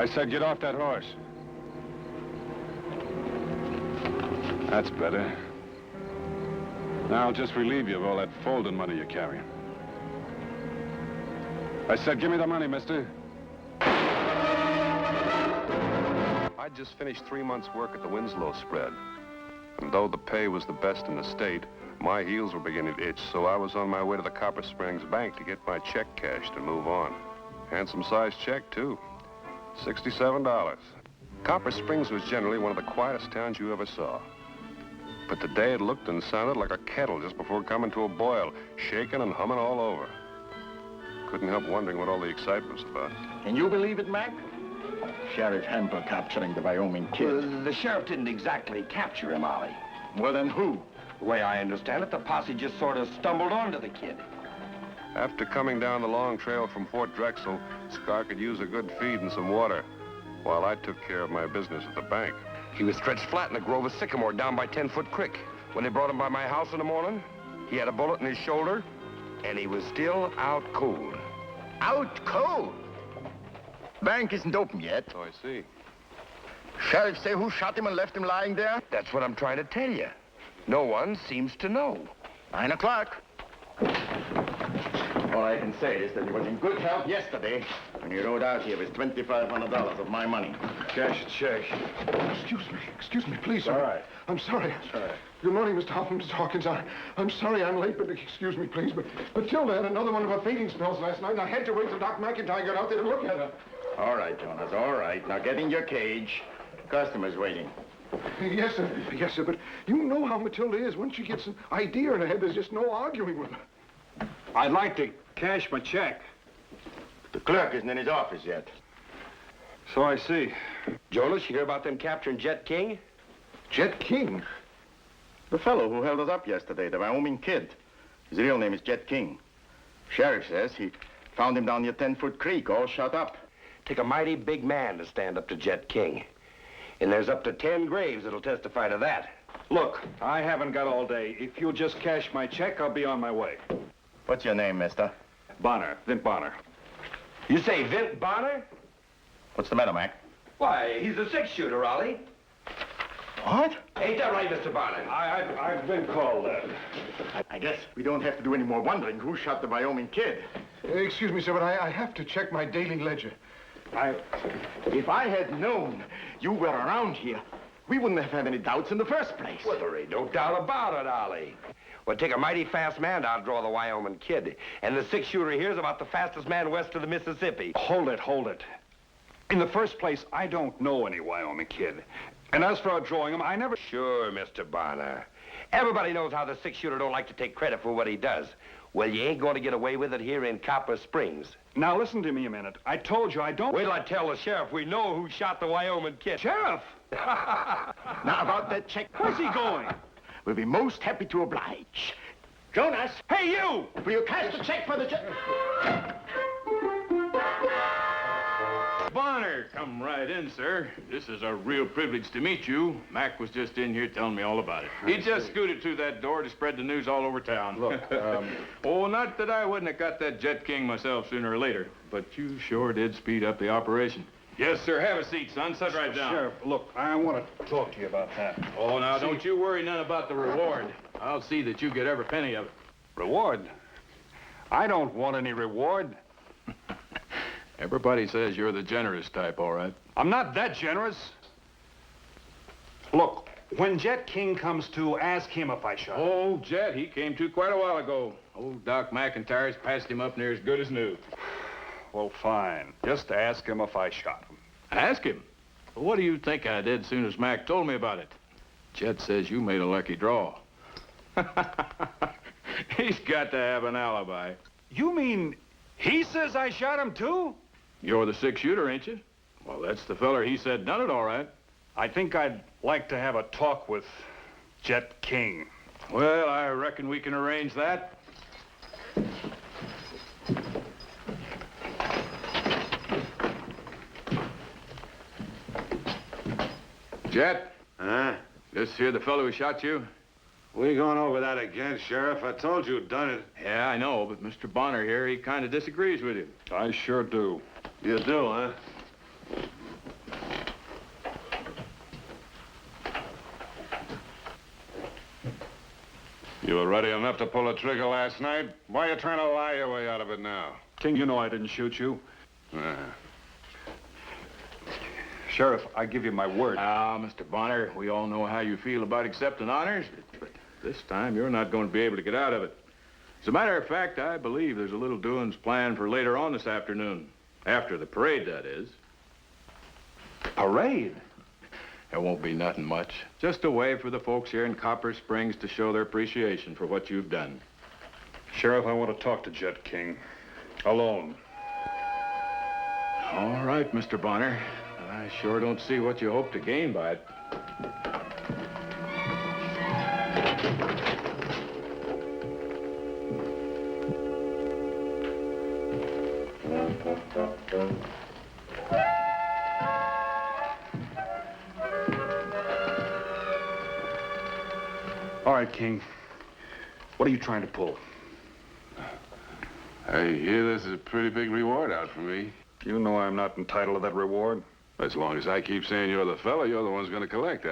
I said get off that horse. That's better. Now I'll just relieve you of all that folding money you're carrying. I said give me the money, mister. I'd just finished 3 months' work at the Winslow spread. And though the pay was the best in the state, my heels were beginning to itch, so I was on my way to the Copper Springs Bank to get my check cashed and move on. Handsome-sized check, too. $67. Copper Springs was generally one of the quietest towns you ever saw. But today it looked and sounded like a kettle just before coming to a boil, shaking and humming all over. Couldn't help wondering what all the excitement was about. Can you believe it, Mac? Sheriff Hempel capturing the Wyoming kid. The sheriff didn't exactly capture him, Ollie. Well, then who? The way I understand it, the posse just sort of stumbled onto the kid. After coming down the long trail from Fort Drexel, Scar could use a good feed and some water, while I took care of my business at the bank. He was stretched flat in a grove of sycamore down by 10-Foot Creek. When they brought him by my house in the morning, he had a bullet in his shoulder, and he was still out cold. Out cold? Bank isn't open yet. Oh, I see. Sheriff say who shot him and left him lying there? That's what I'm trying to tell you. No one seems to know. 9 o'clock. All I can say is that he was in good health yesterday when he rode out here with $2,500 of my money. Cash a check. Excuse me, please. All right. I'm sorry. All right. Good morning, Mr. Hoffman, Mr. Hawkins. I'm sorry I'm late, but excuse me, please. But Tilda had another one of her fainting spells last night, and I had to wait till Doc McIntyre got out there to look at her. All right, Jonas, all right. Now get in your cage. Customer's waiting. Yes, sir. Yes, sir, but you know how Matilda is. Once she gets an idea in her head, there's just no arguing with her. I'd like to cash my check. The clerk isn't in his office yet. So I see. Jonas, you hear about them capturing Jett King? Jett King? The fellow who held us up yesterday, the Wyoming kid. His real name is Jett King. Sheriff says he found him down near 10-Foot Creek, all shot up. Take a mighty big man to stand up to Jett King. And there's up to 10 graves that'll testify to that. Look, I haven't got all day. If you'll just cash my check, I'll be on my way. What's your name, mister? Bonner, Vint Bonner. You say Vint Bonner? What's the matter, Mac? Why, he's a six-shooter, Ollie. What? Ain't that right, Mr. Bonner? I've been called that. I guess we don't have to do any more wondering who shot the Wyoming kid. Excuse me, sir, but I have to check my daily ledger. If I had known you were around here, we wouldn't have had any doubts in the first place. Well, there ain't no doubt about it, Ollie. Well, take a mighty fast man to outdraw the Wyoming kid. And the six-shooter here's about the fastest man west of the Mississippi. Hold it. In the first place, I don't know any Wyoming kid. And as for outdrawing him, I never... Sure, Mr. Bonner. Everybody knows how the six-shooter don't like to take credit for what he does. Well, you ain't going to get away with it here in Copper Springs. Now, listen to me a minute. I told you I don't... Wait till I tell the sheriff we know who shot the Wyoming kid. Sheriff! Now, about that check... Where's he going? We'll be most happy to oblige. Jonas! Hey, you! Will you cash the check for the check? Bonner, come right in, sir. This is a real privilege to meet you. Mac was just in here telling me all about it. He just scooted through that door to spread the news all over town. Look, Oh, not that I wouldn't have got that Jett King myself sooner or later, but you sure did speed up the operation. Yes, sir. Have a seat, son. Sit right down. Sheriff, look, I want to talk to you about that. Oh, now, don't you worry none about the reward. I'll see that you get every penny of it. Reward? I don't want any reward. Everybody says you're the generous type, all right. I'm not that generous. Look, when Jett King comes to, ask him if I shot him. Oh, Jett, he came to quite a while ago. Old Doc McIntyre's passed him up near as good as new. Well, fine. Just ask him if I shot him. Ask him. Well, what do you think I did as soon as Mac told me about it? Jett says you made a lucky draw. He's got to have an alibi. You mean he says I shot him, too? You're the six-shooter, ain't you? Well, that's the feller he said done it all right. I think I'd like to have a talk with Jett King. Well, I reckon we can arrange that. Jett? Huh? This here the fellow who shot you? We going over that again, Sheriff? I told you who'd done it. Yeah, I know, but Mr. Bonner here, he kind of disagrees with you. I sure do. You do, huh? You were ready enough to pull the trigger last night. Why are you trying to lie your way out of it now? King, you know I didn't shoot you. Sheriff, I give you my word. Ah, Mr. Bonner, we all know how you feel about accepting honors, but this time you're not going to be able to get out of it. As a matter of fact, I believe there's a little doings planned for later on this afternoon. After the parade, that is. Parade? There won't be nothing much. Just a way for the folks here in Copper Springs to show their appreciation for what you've done. Sheriff, I want to talk to Jett King. Alone. All right, Mr. Bonner. I sure don't see what you hope to gain by it. All right, King. What are you trying to pull? I hear there's a pretty big reward out for me. You know I'm not entitled to that reward. As long as I keep saying you're the fella, you're the one's going to collect.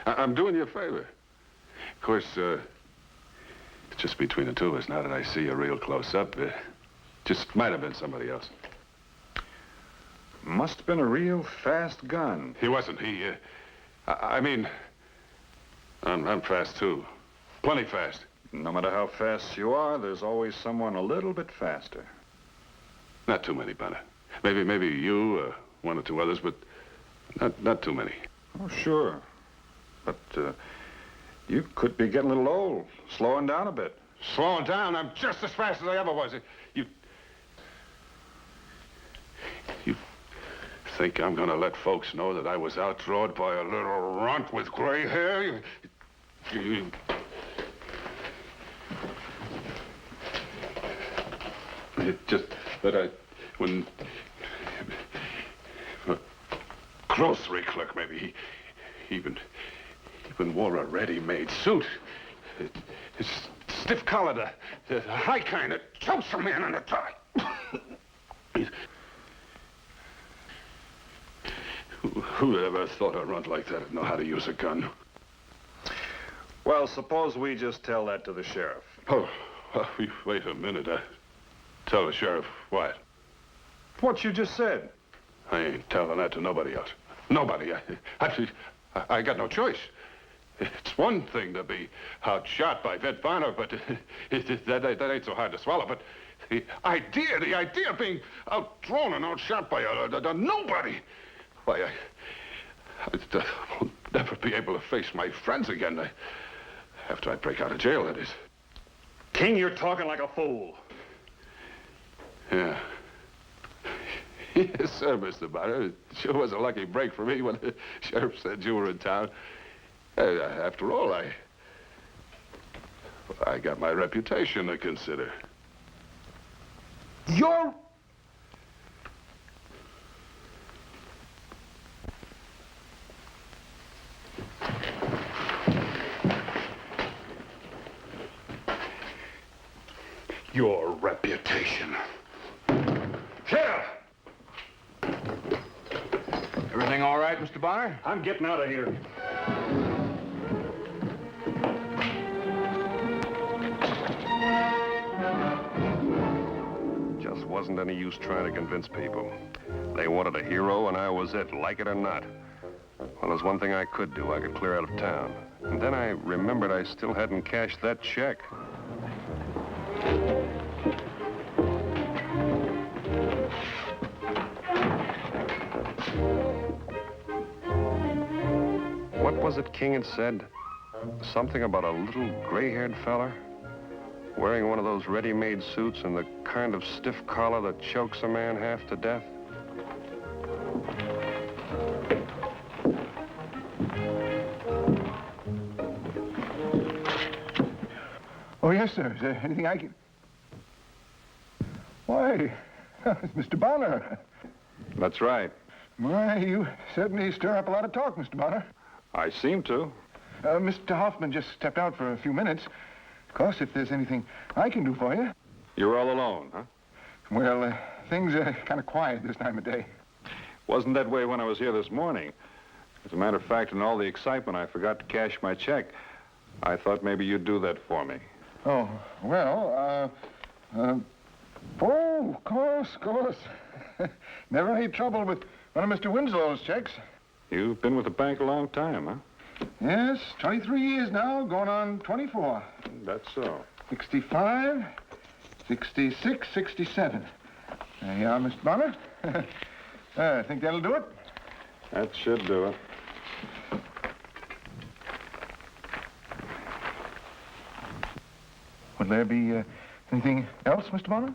I'm doing you a favor. Of course, it's just between the two of us. Now that I see you real close up, just might have been somebody else. Must have been a real fast gun. He wasn't. I mean, I'm fast, too. Plenty fast. No matter how fast you are, there's always someone a little bit faster. Not too many, Bonner. Maybe you, one or two others, but not too many. Oh, sure. But, you could be getting a little old, slowing down a bit. Slowing down? I'm just as fast as I ever was. You think I'm gonna let folks know that I was outrode by a little runt with gray hair? It just that when a grocery clerk, maybe, he even wore a ready-made suit. It's stiff-collared, the high kind that chokes a man in the tie. Who'd ever thought a runt like that would know how to use a gun? Well, suppose we just tell that to the sheriff. Oh, wait a minute. Tell the sheriff what? What you just said. I ain't telling that to nobody else. Nobody. I got no choice. It's one thing to be outshot by Vet Bonner, but that ain't so hard to swallow. But the idea of being outthrown and outshot by a nobody. Why, I will never be able to face my friends again. After I break out of jail, that is. King, you're talking like a fool. Yeah. Yes, sir, Mr. Bonner. It sure was a lucky break for me when the sheriff said you were in town. After all, I got my reputation to consider. You're... Your reputation. Here! Everything all right, Mr. Bonner? I'm getting out of here. Just wasn't any use trying to convince people. They wanted a hero, and I was it, like it or not. Well, there's one thing I could do. I could clear out of town. And then I remembered I still hadn't cashed that check. What was it King had said? Something about a little gray-haired fella wearing one of those ready-made suits and the kind of stiff collar that chokes a man half to death? Oh, yes, sir. Is there anything I can... Why, it's Mr. Bonner. That's right. Why, you certainly stir up a lot of talk, Mr. Bonner. I seem to. Mr. Hoffman just stepped out for a few minutes. Of course, if there's anything I can do for you. You're all alone, huh? Well, things are kind of quiet this time of day. Wasn't that way when I was here this morning. As a matter of fact, in all the excitement, I forgot to cash my check. I thought maybe you'd do that for me. Oh, well, oh, of course. Never any trouble with one of Mr. Winslow's checks. You've been with the bank a long time, huh? Yes, 23 years now, going on 24. That's so. 65, 66, 67. There you are, Mr. Bonner. I think that'll do it. That should do it. Would there be anything else, Mr. Bonner?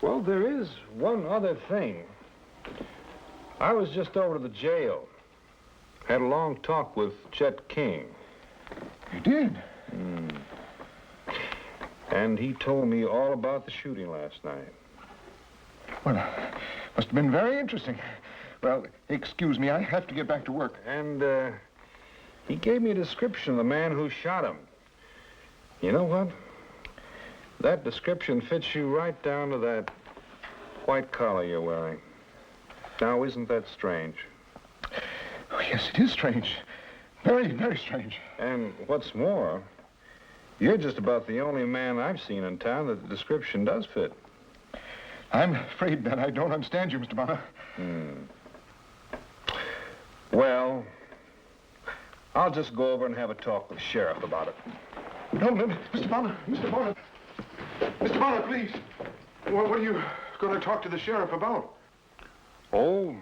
Well, there is one other thing. I was just over to the jail. Had a long talk with Jett King. You did? And he told me all about the shooting last night. Well, must have been very interesting. Well, excuse me, I have to get back to work. And he gave me a description of the man who shot him. You know what? That description fits you right down to that white collar you're wearing. Now, isn't that strange? Oh, yes, it is strange. Very, very strange. And what's more, you're just about the only man I've seen in town that the description does fit. I'm afraid that I don't understand you, Mr. Bonner. Well, I'll just go over and have a talk with the sheriff about it. No, Mr. Bonner, Mr. Bonner. Mr. Bonner, please. What are you going to talk to the sheriff about? Oh,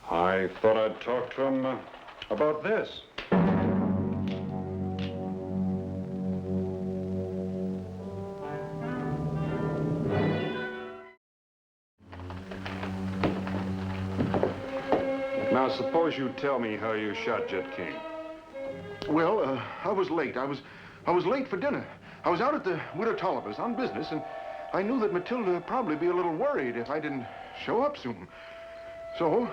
I thought I'd talk to him about this. Now, suppose you tell me how you shot Jett King. Well, I was late. I was late for dinner. I was out at the Widow Tolliver's on business, and I knew that Matilda would probably be a little worried if I didn't show up soon. So...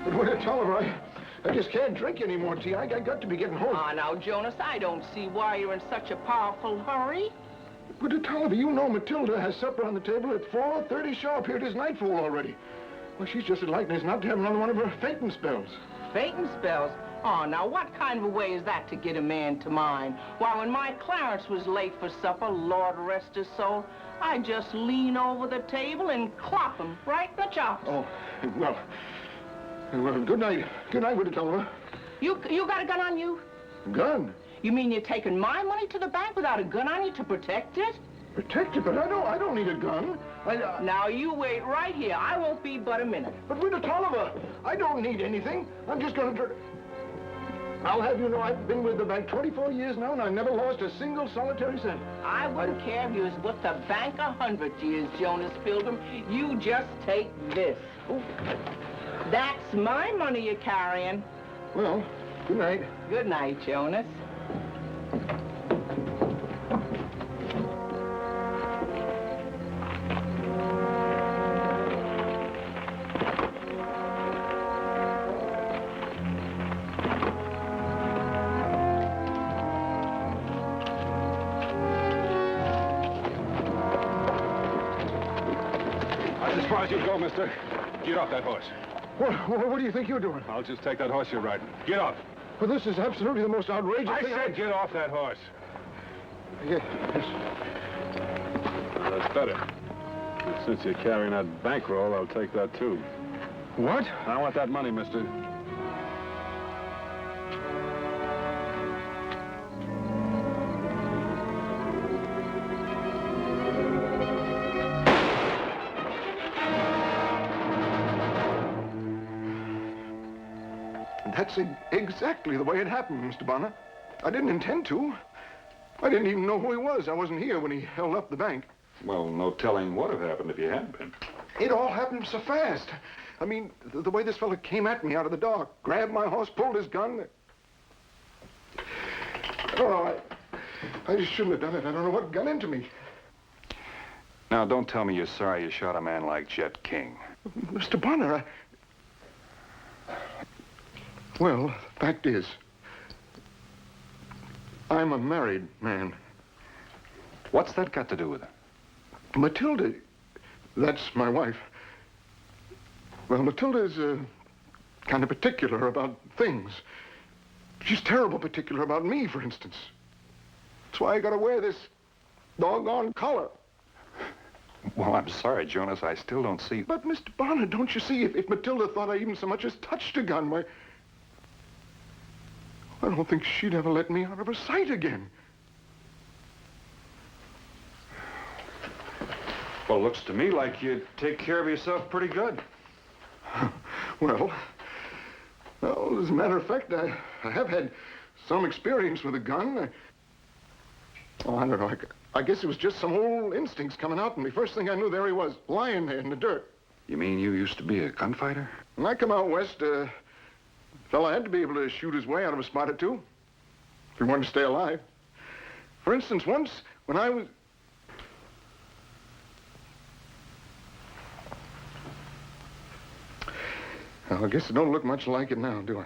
But Widow Tolliver, I just can't drink any more tea. I got to be getting home. Ah, now, Jonas, I don't see why you're in such a powerful hurry. But Tolliver, you know Matilda has supper on the table at 4:30 sharp. Here it is nightfall already. Well, she's just as likely as not to have another one of her fainting spells. Fainting spells? Oh, now, what kind of a way is that to get a man to mind? Why, when my Clarence was late for supper, Lord rest his soul, I'd just lean over the table and clop him right in the chops. Oh, well, good night. Good night, Widow Tolliver. You got a gun on you? Gun? You mean you're taking my money to the bank without a gun on you to protect it? Protect it? But I don't need a gun. Now, you wait right here. I won't be but a minute. But Widow Tolliver, I don't need anything. I'm just going to... I'll have you know I've been with the bank 24 years now, and I never lost a single solitary cent. I wouldn't care if you was with the bank 100 years, Jonas Pilgrim. You just take this. Ooh. That's my money you're carrying. Well, good night. Good night, Jonas. As far as you go, mister. Get off that horse. What do you think you're doing? I'll just take that horse you're riding. Get off. Well, this is absolutely the most outrageous I thing said get off that horse. Yes. That's better. Since you're carrying that bankroll, I'll take that, too. What? I want that money, mister. That's exactly the way it happened, Mr. Bonner. I didn't intend to. I didn't even know who he was. I wasn't here when he held up the bank. Well, no telling what had happened if you had been. It all happened so fast. I mean, the way this fella came at me out of the dark, grabbed my horse, pulled his gun. Oh, I just shouldn't have done it. I don't know what got into me. Now, don't tell me you're sorry you shot a man like Jett King. Mr. Bonner, Well, the fact is, I'm a married man. What's that got to do with it? Matilda, that's my wife. Well, Matilda's kind of particular about things. She's terrible particular about me, for instance. That's why I gotta wear this doggone collar. Well, I'm sorry, Jonas. I still don't see... But, Mr. Bonner, don't you see, if Matilda thought I even so much as touched a gun, why... I don't think she'd ever let me out of her sight again. Well, looks to me like you take care of yourself pretty good. Well, as a matter of fact, I have had some experience with a gun. I don't know. I guess it was just some old instincts coming out in me. First thing I knew, there he was, lying there in the dirt. You mean you used to be a gunfighter? When I come out west, a fella had to be able to shoot his way out of a spot or two if he wanted to stay alive. For instance, once when I was... Well, I guess it don't look much like it now, do I?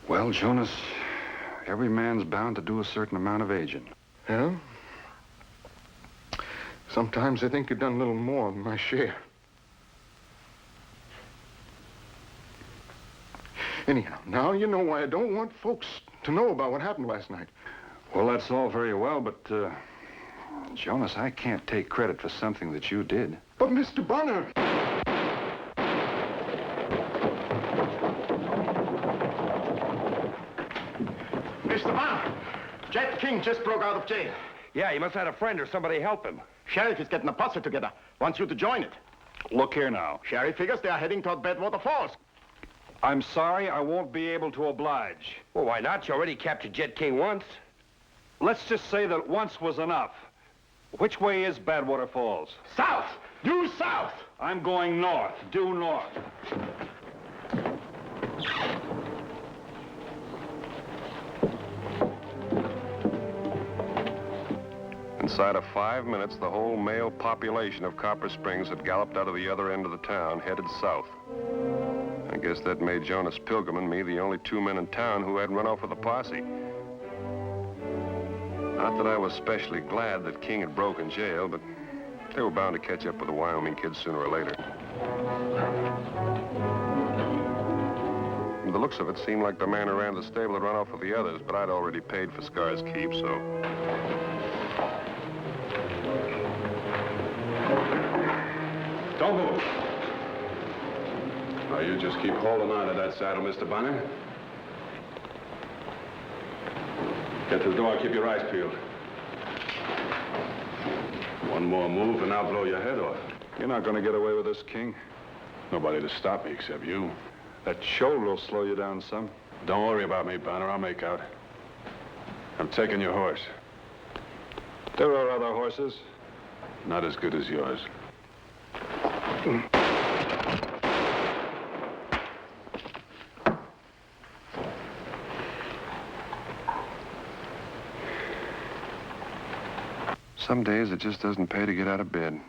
Well, Jonas, every man's bound to do a certain amount of aging. Yeah? Sometimes I think I've done a little more than my share. Anyhow, now you know why I don't want folks to know about what happened last night. Well, that's all very well, but, Jonas, I can't take credit for something that you did. But, Mr. Bonner... Mr. Bonner, Jett King just broke out of jail. Yeah, he must have had a friend or somebody help him. Sheriff is getting a posse together. Wants you to join it. Look here now. Sheriff figures they are heading toward Badwater Falls. I'm sorry, I won't be able to oblige. Well, why not? You already captured Jett King once. Let's just say that once was enough. Which way is Badwater Falls? South! Due south! I'm going north, due north. Inside of 5 minutes, the whole male population of Copper Springs had galloped out of the other end of the town, headed south. I guess that made Jonas Pilgrim and me the only two men in town who hadn't run off with the posse. Not that I was especially glad that King had broken jail, but they were bound to catch up with the Wyoming kids sooner or later. From the looks of it, seemed like the man who ran the stable had run off with the others, but I'd already paid for Scar's keep, so... Don't move. Now, you just keep holding on to that saddle, Mr. Bonner. Get to the door, keep your eyes peeled. One more move and I'll blow your head off. You're not going to get away with this, King. Nobody to stop me except you. That shoulder will slow you down some. Don't worry about me, Bonner. I'll make out. I'm taking your horse. There are other horses. Not as good as yours. Some days it just doesn't pay to get out of bed.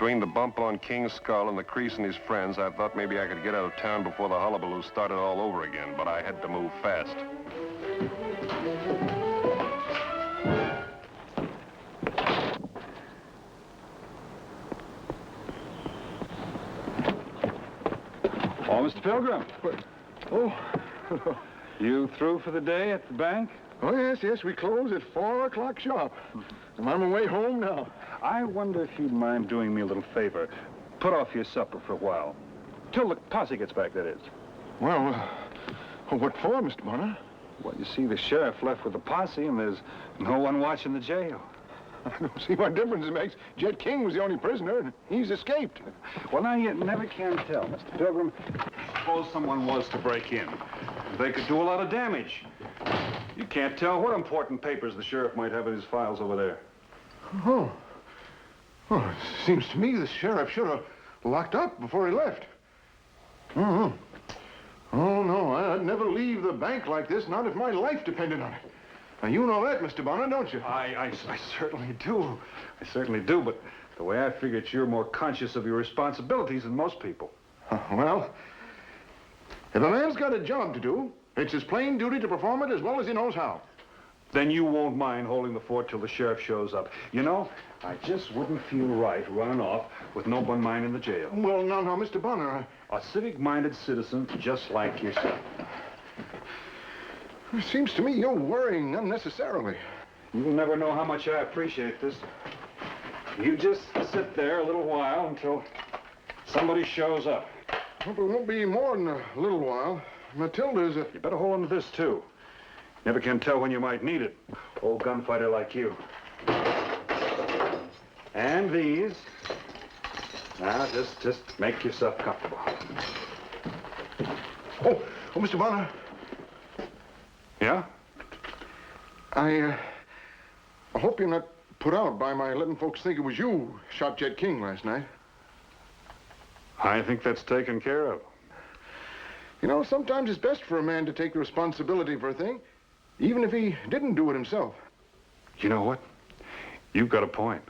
Between the bump on King's skull and the crease in his friends, I thought maybe I could get out of town before the hullabaloo started all over again, but I had to move fast. Oh, Mr. Pilgrim. Oh, You through for the day at the bank? oh, yes, we close at 4 o'clock sharp. I'm on my way home now. I wonder if you'd mind doing me a little favor. Put off your supper for a while. Till the posse gets back, that is. Well, what for, Mr. Bonner? Well, you see, the sheriff left with the posse, and there's no one watching the jail. I don't see what difference it makes. Jett King was the only prisoner, and he's escaped. Well, now, you never can tell, Mr. Pilgrim. Suppose someone was to break in. They could do a lot of damage. You can't tell what important papers the sheriff might have in his files over there. Oh. Well, it seems to me the sheriff should have locked up before he left. Oh, no, I'd never leave the bank like this, not if my life depended on it. Now, you know that, Mr. Bonner, don't you? I certainly do. I certainly do, but the way I figure it, you're more conscious of your responsibilities than most people. Well, if a man's got a job to do, it's his plain duty to perform it as well as he knows how. Then you won't mind holding the fort till the sheriff shows up. You know, I just wouldn't feel right running off with no one mind in the jail. Well, no, Mr. Bonner, A civic-minded citizen just like yourself. it seems to me you're worrying unnecessarily. You'll never know how much I appreciate this. You just sit there a little while until somebody shows up. Hope it won't be more than a little while. Matilda's a... You better hold on to this, too. Never can tell when you might need it. Old gunfighter like you. And these. Now, just make yourself comfortable. Oh, Mr. Bonner. Yeah? I hope you're not put out by my letting folks think it was you who shot Jett King last night. I think that's taken care of. You know, sometimes it's best for a man to take the responsibility for a thing, even if he didn't do it himself. You know what? You've got a point.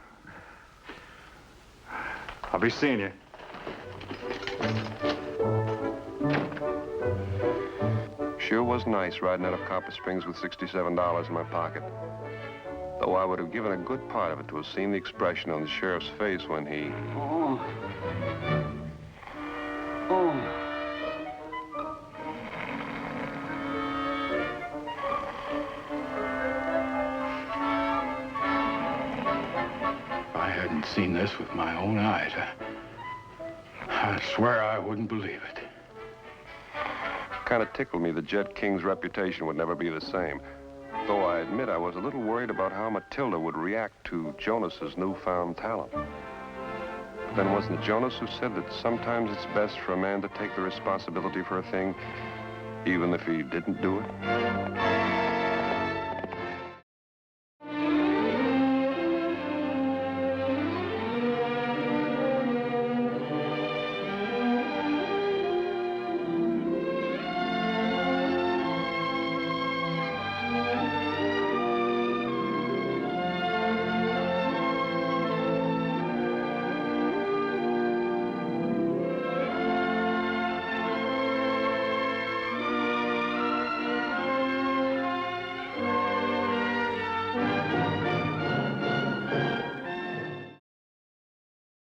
I'll be seeing you. Sure was nice riding out of Copper Springs with $67 in my pocket. Though I would have given a good part of it to have seen the expression on the sheriff's face when he... Oh. I hadn't seen this with my own eyes. I swear I wouldn't believe it. Kind of tickled me that Jett King's reputation would never be the same. Though I admit I was a little worried about how Matilda would react to Jonas's newfound talent. Then wasn't it Jonas who said that sometimes it's best for a man to take the responsibility for a thing, even if he didn't do it?